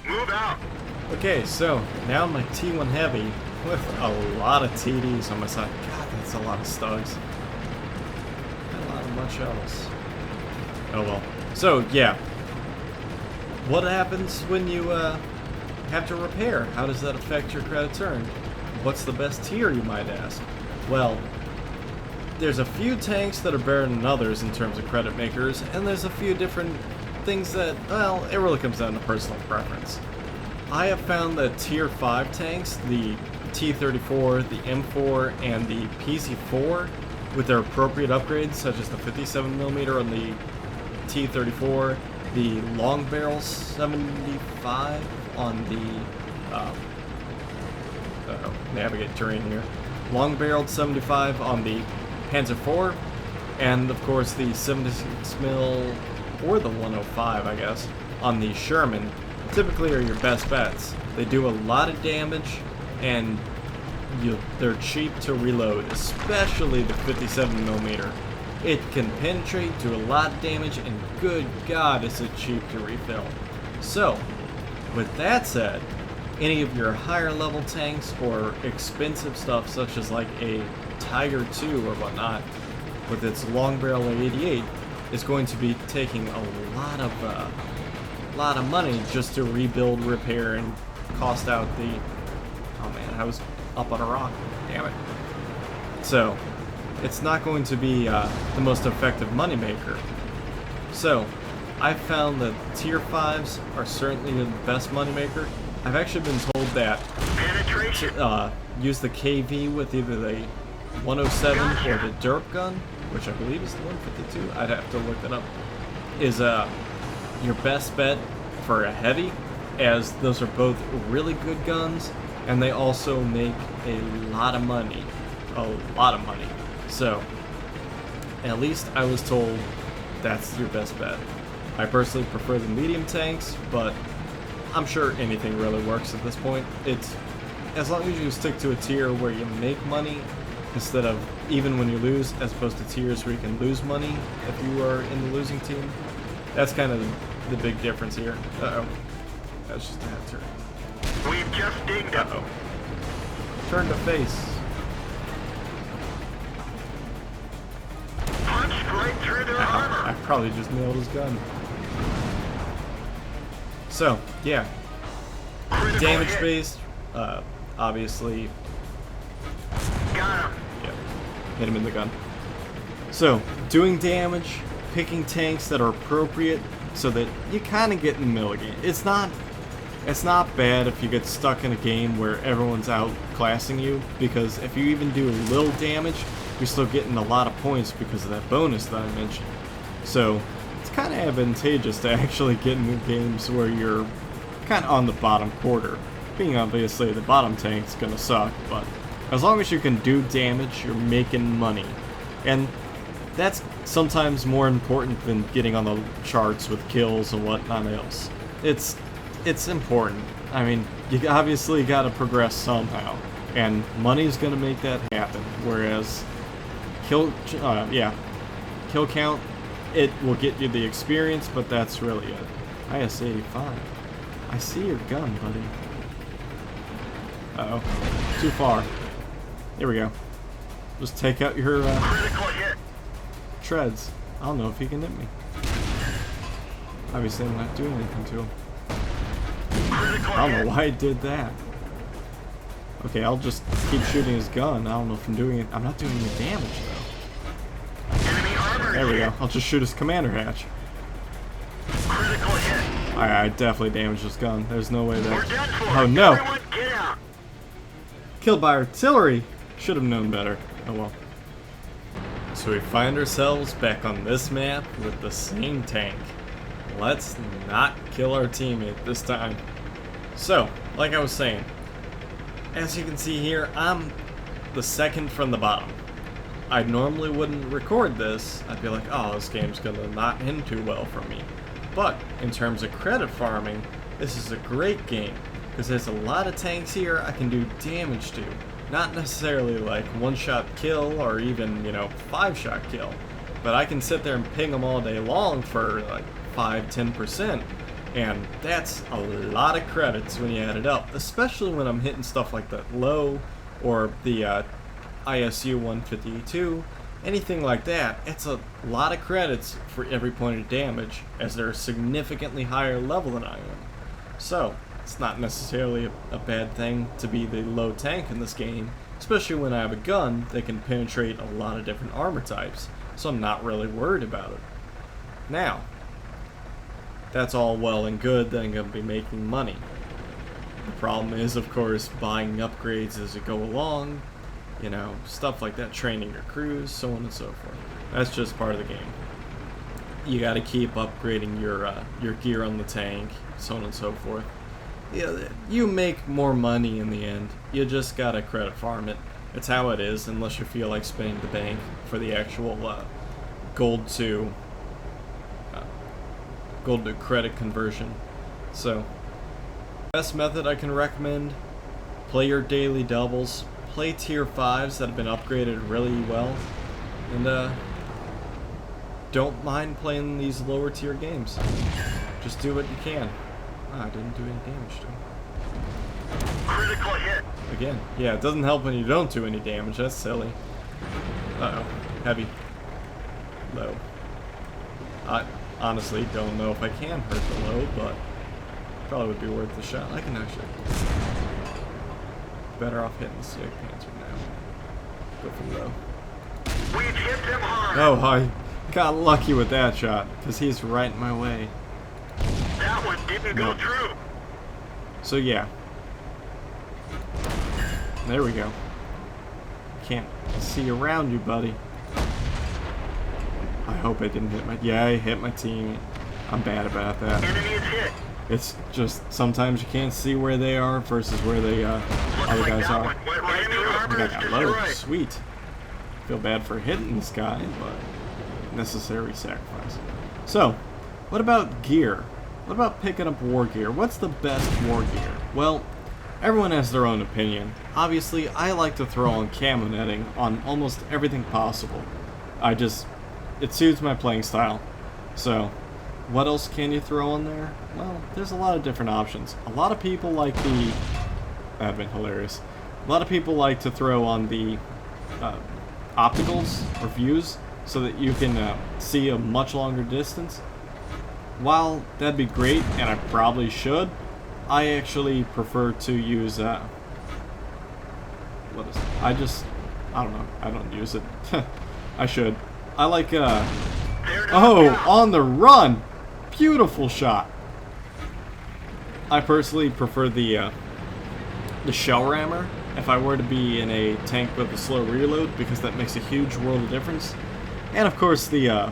Move out. Okay, so now my T1 Heavy with a lot of TDs on my side. God, that's a lot of stugs. And a lot of much else. Oh well. So, yeah. What happens when you have to repair? How does that affect your credits earned? What's the best tier, you might ask? Well, there's a few tanks that are better than others in terms of credit makers, and there's a few different things that, well, it really comes down to personal preference. I have found that tier 5 tanks, the T-34, the M4, and the PC-4, with their appropriate upgrades, such as the 57mm on the T-34, the long barrel 75 on the navigate terrain here. Long barreled 75 on the Panzer IV, and of course the 76mm or the 105, I guess, on the Sherman. Typically are your best bets. They do a lot of damage, and they're cheap to reload, especially the 57mm. It can penetrate, do a lot of damage, and good God, is it cheap to refill. So, with that said, any of your higher level tanks or expensive stuff such as like a Tiger II or whatnot, with its long barrel 88, is going to be taking a lot of money just to rebuild, repair, and cost out the... Oh man, I was up on a rock. Damn it. So, it's not going to be the most effective moneymaker. So, I've found that tier 5s are certainly the best moneymaker. I've actually been told that use the KV with either the 107 or the derp gun, which I believe is the 152, I'd have to look that up, is your best bet for a heavy, as those are both really good guns, and they also make a lot of money. A lot of money. So, at least I was told that's your best bet. I personally prefer the medium tanks, but I'm sure anything really works at this point. It's as long as you stick to a tier where you make money instead of even when you lose, as opposed to tiers where you can lose money if you are in the losing team. That's kind of the big difference here. Uh-oh. That's just a hat turn. We've just dinged him. Uh-oh. Turn to face. Punched right through their armor. I probably just nailed his gun. So, yeah. Critical Damage hit. based, obviously. Got him. Yeah, hit him in the gun. So, doing damage, picking tanks that are appropriate so that you kind of get in the middle of the game. It's not bad if you get stuck in a game where everyone's outclassing you, because if you even do a little damage, you're still getting a lot of points because of that bonus that I mentioned. So, it's kind of advantageous to actually get into games where you're kind of on the bottom quarter. Being obviously the bottom tank's gonna suck, but as long as you can do damage, you're making money. And that's sometimes more important than getting on the charts with kills and whatnot else. It's important. I mean, you obviously gotta progress somehow, and money's gonna make that happen. Whereas kill count, it will get you the experience, but that's really it. IS-85. I see your gun, buddy. Uh-oh. Too far. Here we go. Just take out your Critical hit. treads. I don't know if he can hit me. Obviously, I'm not doing anything to him. Critical I don't hit. know why I did that. Okay, I'll just keep shooting his gun. I don't know if I'm doing it. I'm not doing any damage, though. Enemy armor. There we hit. go. I'll just shoot his commander hatch. Critical hit. I definitely damaged his gun. There's no way We're that... done for. Oh, no. Everyone get out. Killed by artillery. Should have known better. Oh well. So we find ourselves back on this map with the same tank. Let's not kill our teammate this time. So, like I was saying, as you can see here, I'm the second from the bottom. I normally wouldn't record this. I'd be like, oh, this game's gonna not end too well for me. But in terms of credit farming, this is a great game, because there's a lot of tanks here I can do damage to. Not necessarily like one-shot kill or even, 5-shot kill. But I can sit there and ping them all day long for like 5-10%, And that's a lot of credits when you add it up, especially when I'm hitting stuff like the low or the ISU 152, anything like that. It's a lot of credits for every point of damage, as they're a significantly higher level than I am. So, it's not necessarily a bad thing to be the low tank in this game, especially when I have a gun that can penetrate a lot of different armor types, so I'm not really worried about it. Now, that's all well and good that I'm going to be making money. The problem is, of course, buying upgrades as you go along, you know, stuff like that, training your crews, so on and so forth. That's just part of the game. You got to keep upgrading your gear on the tank, so on and so forth. Yeah, you make more money in the end. You just gotta credit farm it. It's how it is, unless you feel like spending the bank for the actual gold to credit conversion. So, best method I can recommend: play your daily doubles, play tier 5s that have been upgraded really well, and don't mind playing these lower tier games. Just do what you can. I didn't do any damage to him. Critical hit. Again, yeah, it doesn't help when you don't do any damage. That's silly. Uh-oh. Heavy. Low. I honestly don't know if I can hurt the low, but probably would be worth the shot. I can actually. Better off hitting the Sig Panzer now. Go for low. We've hit them hard. Oh, I got lucky with that shot, because he's right in my way. That one didn't go through. So yeah. There we go. Can't see around you, buddy. I hope I didn't hit my... Yeah, I hit my team. I'm bad about that. Enemy is hit. It's just sometimes you can't see where they are versus where they other guys that are. one went right I through. got that low. Sweet. Feel bad for hitting this guy, but necessary sacrifice. So, what about gear? What about picking up war gear? What's the best war gear? Well, everyone has their own opinion. Obviously, I like to throw on camo netting on almost everything possible. It suits my playing style. So, what else can you throw on there? Well, there's a lot of different options. A lot of people like that'd been hilarious. A lot of people like to throw on the opticals or views so that you can see a much longer distance. While that'd be great, and I probably should, I actually prefer to use, what is it? I don't know, I don't use it. I should. I like, oh, on the run! Beautiful shot! I personally prefer the shell rammer if I were to be in a tank with a slow reload, because that makes a huge world of difference. And of course the,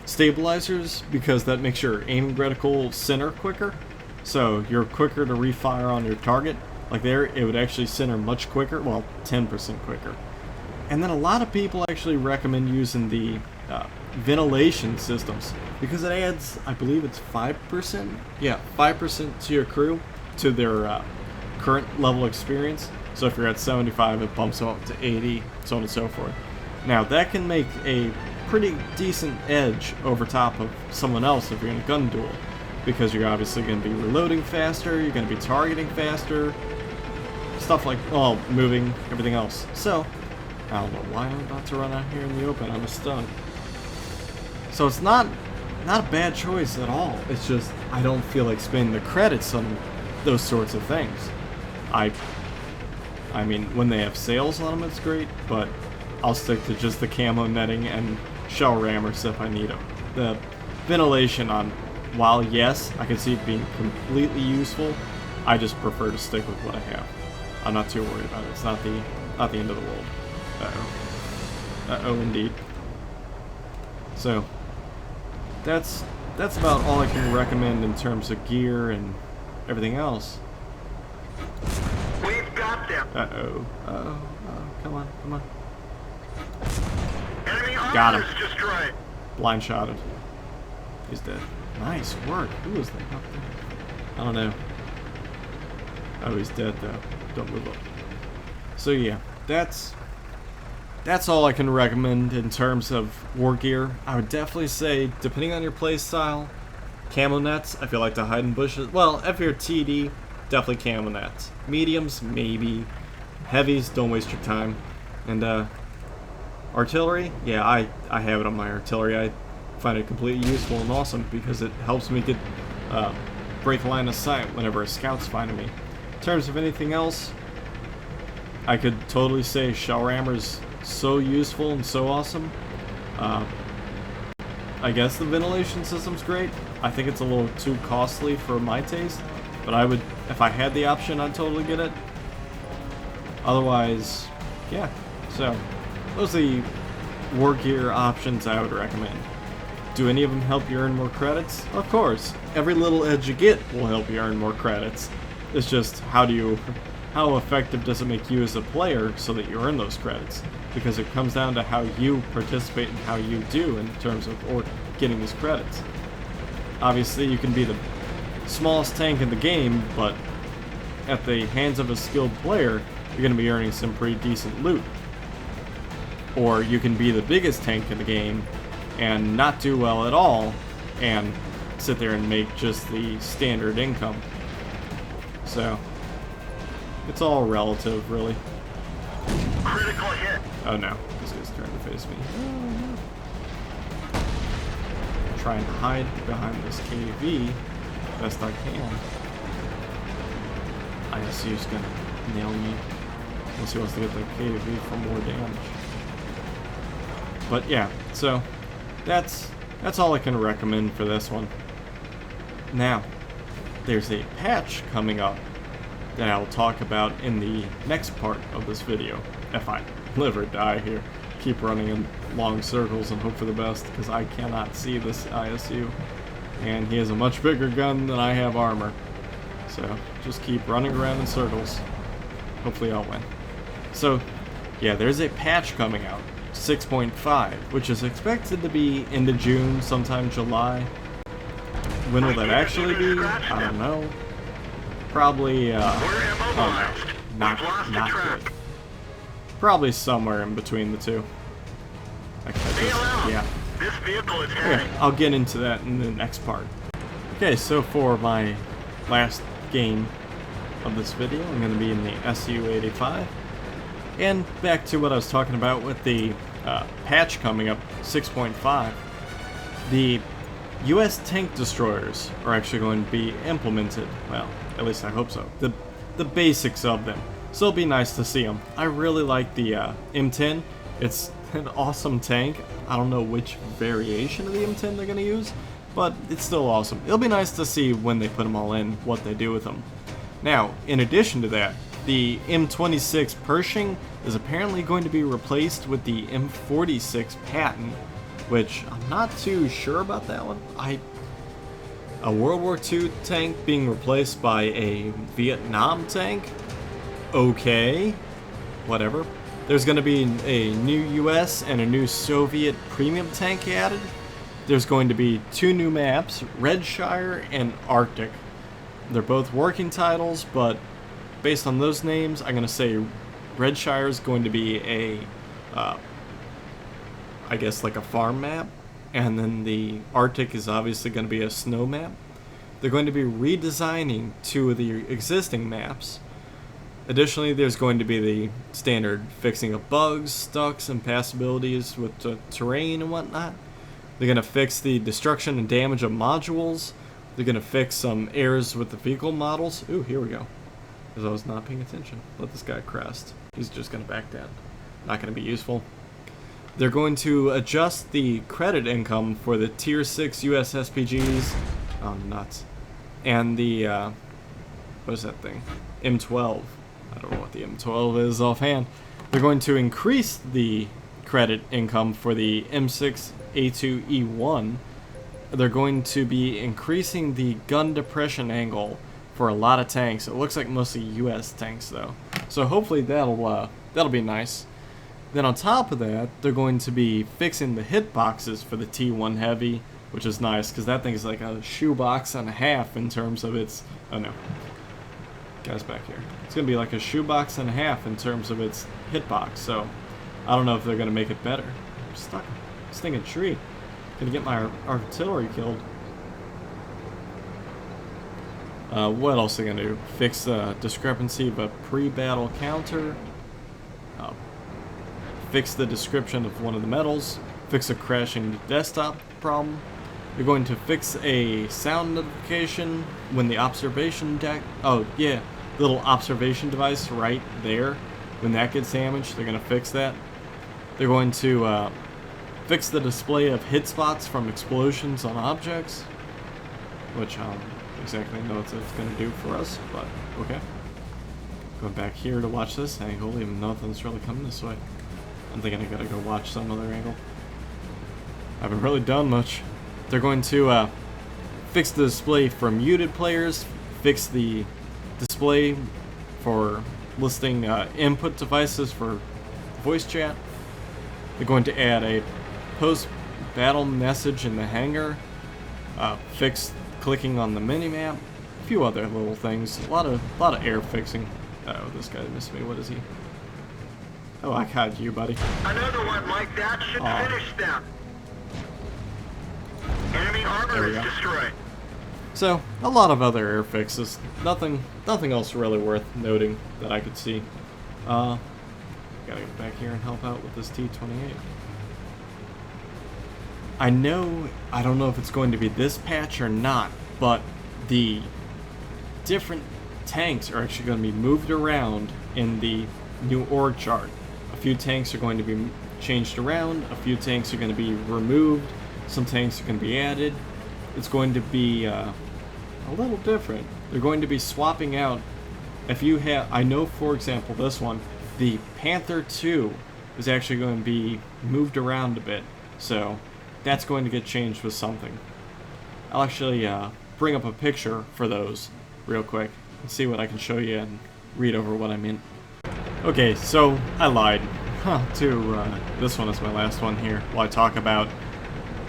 stabilizers, because that makes your aiming reticle center quicker, so you're quicker to refire on your target. Like there, it would actually center much quicker, well, 10% quicker. And then a lot of people actually recommend using the ventilation systems, because it adds, I believe it's 5%? Yeah, 5% to your crew, to their current level of experience. So if you're at 75, it bumps them up to 80, so on and so forth. Now that can make a pretty decent edge over top of someone else if you're in a gun duel, because you're obviously going to be reloading faster, you're going to be targeting faster, stuff like, well, moving, everything else. So, I don't know why I'm about to run out here in the open, I'm a stun. So it's not a bad choice at all, it's just, I don't feel like spending the credits on those sorts of things. I mean, when they have sales on them, it's great, but I'll stick to just the camo netting and shell rammers if I need them. The ventilation on, while yes, I can see it being completely useful, I just prefer to stick with what I have. I'm not too worried about it. It's not the end of the world. Uh-oh. Uh-oh, indeed. So, that's about all I can recommend in terms of gear and everything else. We've got them. Uh-oh. Uh-oh. Come on, come on. Enemy Got him. armor is destroyed. Blind shotted. He's dead. Nice work. Who was that up there? I don't know. Oh, he's dead though. Don't move up. So yeah, that's all I can recommend in terms of war gear. I would definitely say, depending on your playstyle, Camo nets, I feel like to hide in bushes. Well, if you're TD, definitely camo nets. Mediums, maybe. Heavies, don't waste your time. And artillery, yeah, I have it on my artillery. I find it completely useful and awesome because it helps me get break line of sight whenever a scout's finding me. In terms of anything else, I could totally say shell rammer's so useful and so awesome. I guess the ventilation system's great. I think it's a little too costly for my taste, but I would, if I had the option, I'd totally get it. Otherwise, yeah. So, those are the war gear options I would recommend. Do any of them help you earn more credits? Of course. Every little edge you get will help you earn more credits. It's just how effective does it make you as a player so that you earn those credits? Because it comes down to how you participate and how you do in terms of getting these credits. Obviously, you can be the smallest tank in the game, but at the hands of a skilled player, you're going to be earning some pretty decent loot. Or you can be the biggest tank in the game and not do well at all and sit there and make just the standard income. So, it's all relative, really. Critical hit. Oh no, this guy's trying to face me. Try and hide behind this KV best I can. ISU's gonna nail me unless he wants to get the KV for more damage. But yeah, so that's all I can recommend for this one. Now, there's a patch coming up that I'll talk about in the next part of this video, if I live or die here. Keep running in long circles and hope for the best, because I cannot see this ISU, and he has a much bigger gun than I have armor. So just keep running around in circles. Hopefully I'll win. So yeah, there's a patch coming out, 6.5, which is expected to be into June, sometime July. When will that actually be? I don't know. Probably, oh no, not good. Probably somewhere in between the two. Yeah. This vehicle is Okay, heading. I'll get into that in the next part. Okay, so for my last game of this video, I'm going to be in the Su-85. And back to what I was talking about with the patch coming up, 6.5. The U.S. tank destroyers are actually going to be implemented. Well, at least I hope so. The basics of them. So it'll be nice to see them. I really like the M10. It's an awesome tank. I don't know which variation of the M10 they're going to use, but it's still awesome. It'll be nice to see when they put them all in, what they do with them. Now, in addition to that, the M26 Pershing is apparently going to be replaced with the M46 Patton, which I'm not too sure about that one. A World War II tank being replaced by a Vietnam tank? Okay, whatever. There's going to be a new US and a new Soviet premium tank added. There's going to be 2 new maps, Redshire and Arctic. They're both working titles, but based on those names, I'm going to say Redshire is going to be a, I guess like a farm map, and then the Arctic is obviously going to be a snow map. They're going to be redesigning 2 of the existing maps. Additionally, there's going to be the standard fixing of bugs, stucks, and passabilities with the terrain and whatnot. They're going to fix the destruction and damage of modules. They're going to fix some errors with the vehicle models. Ooh, here we go. Because I was not paying attention. Let this guy crest. He's just going to back down. Not going to be useful. They're going to adjust the credit income for the Tier 6 US SPGs. Oh, nuts. And the, what is that thing? M12. I don't know what the M12 is offhand. They're going to increase the credit income for the M6A2E1. They're going to be increasing the gun depression angle for a lot of tanks. It looks like mostly US tanks though. So hopefully that'll be nice. Then on top of that, they're going to be fixing the hitboxes for the T1 Heavy, which is nice because that thing is like a shoebox and a half in terms of its, oh no. Guys back here. It's going to be like a shoebox and a half in terms of its hitbox, so I don't know if they're going to make it better. I'm stuck in this thing a tree. Gonna get my artillery killed. What else are they gonna do? Fix the discrepancy of a pre-battle counter. Fix the description of one of the medals. Fix a crashing desktop problem. They're going to fix a sound notification when the observation deck. Oh yeah, little observation device right there. When that gets damaged, they're gonna fix that. They're going to fix the display of hit spots from explosions on objects, which I don't exactly know what it's going to do for us, but okay. Going back here to watch this angle, even nothing's really coming this way. I'm thinking I gotta go watch some other angle. I haven't really done much. They're going to fix the display for muted players, fix the display for listing input devices for voice chat. They're going to add a post-battle message in the hangar, fix clicking on the minimap, a few other little things. A lot of air fixing. Oh, this guy missed me. What is he? Oh, I caught you, buddy. Another one like that should finish them. Enemy armor is destroyed. So, a lot of other air fixes. Nothing else really worth noting that I could see. Gotta get back here and help out with this T-28. I don't know if it's going to be this patch or not, but the different tanks are actually going to be moved around in the new org chart. A few tanks are going to be changed around, a few tanks are going to be removed, some tanks are going to be added. It's going to be a little different. They're going to be swapping out. If you have, I know for example this one, the Panther II is actually going to be moved around a bit, so that's going to get changed with something. I'll actually bring up a picture for those real quick and see what I can show you and read over what I meant. Okay, so I lied this one is my last one here while I talk about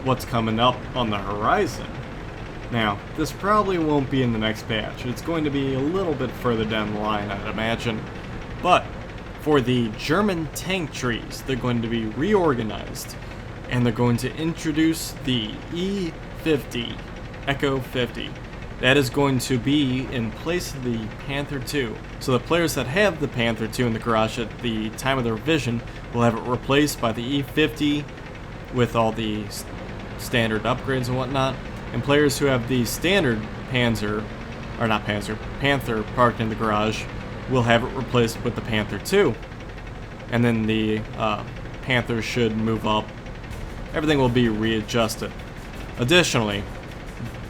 what's coming up on the horizon. Now, this probably won't be in the next patch. It's going to be a little bit further down the line, I'd imagine. But for the German tank trees, they're going to be reorganized, and they're going to introduce the E50, Echo 50. That is going to be in place of the Panther II. So the players that have the Panther II in the garage at the time of their revision will have it replaced by the E50 with all the standard upgrades and whatnot. And players who have the standard Panther parked in the garage will have it replaced with the Panther II. And then the Panther should move up. Everything will be readjusted. Additionally,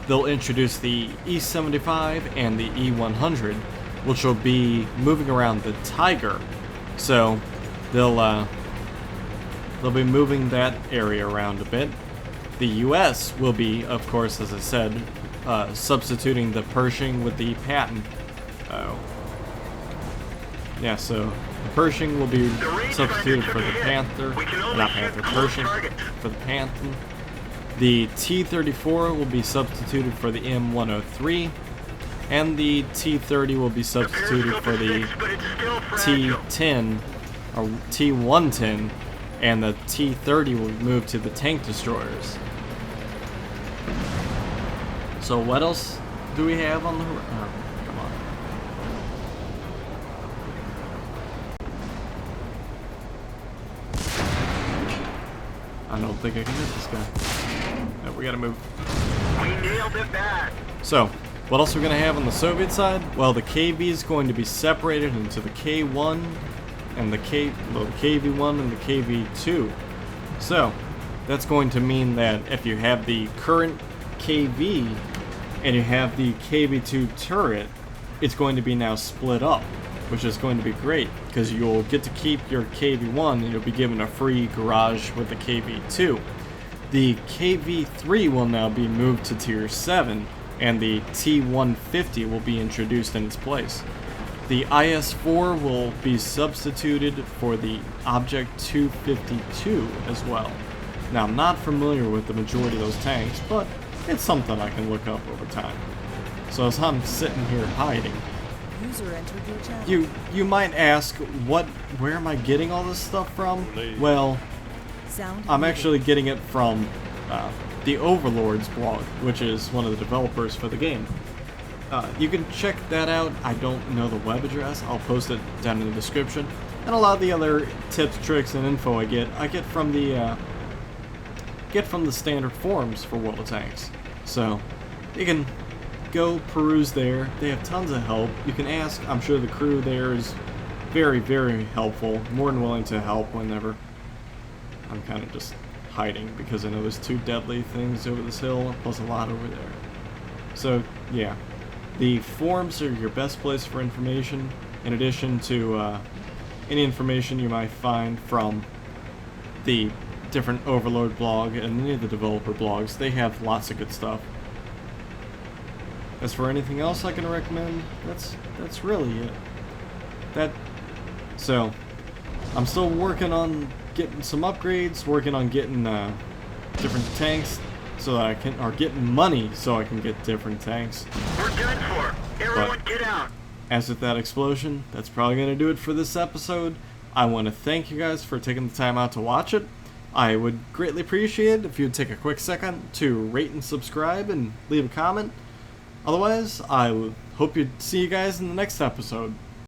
they'll introduce the E75 and the E100, which will be moving around the Tiger. So they'll be moving that area around a bit. The US will be, of course, as I said, substituting the Pershing with the Patton. Yeah, so the Pershing will be substituted for the Pershing for the Patton. The T-34 will be substituted for the M103, and the T-30 will be substituted for the T-10 or T-110, and the T-30 will move to the tank destroyers. So what else do we have on the come on. I don't think I can hit this guy. No, we gotta move. We nailed it back. So, what else are we gonna have on the Soviet side? Well, the KV is going to be separated into the K1 and the KV1 and the KV2. So, that's going to mean that if you have the current KV and you have the KV2 turret, it's going to be now split up, which is going to be great because you'll get to keep your KV1 and you'll be given a free garage with the KV2. The KV3 will now be moved to Tier 7, and the T150 will be introduced in its place. The IS-4 will be substituted for the Object 252 as well. Now, I'm not familiar with the majority of those tanks, but it's something I can look up over time. So as I'm sitting here hiding, User entered your channel. you might ask, where am I getting all this stuff from? Well, I'm actually getting it from the Overlords blog, which is one of the developers for the game. you can check that out. I don't know the web address. I'll post it down in the description. And a lot of the other tips, tricks, and info I get from the standard forums for World of Tanks. So you can go peruse there. They have tons of help. You can ask. I'm sure the crew there is very, very helpful. More than willing to help whenever. I'm kind of just hiding because I know there's 2 deadly things over this hill, plus a lot over there. So yeah, the forums are your best place for information. In addition to any information you might find from the different Overlord blog and any of the developer blogs, they have lots of good stuff. As for anything else I can recommend, that's really it. So I'm still working on getting some upgrades, working on getting different tanks so that I can, or getting money so I can get different tanks. We're done for. Everyone get out. As with that explosion, that's probably going to do it for this episode. I want to thank you guys for taking the time out to watch it. I would greatly appreciate it if you'd take a quick second to rate and subscribe and leave a comment. Otherwise, I hope to see you guys in the next episode.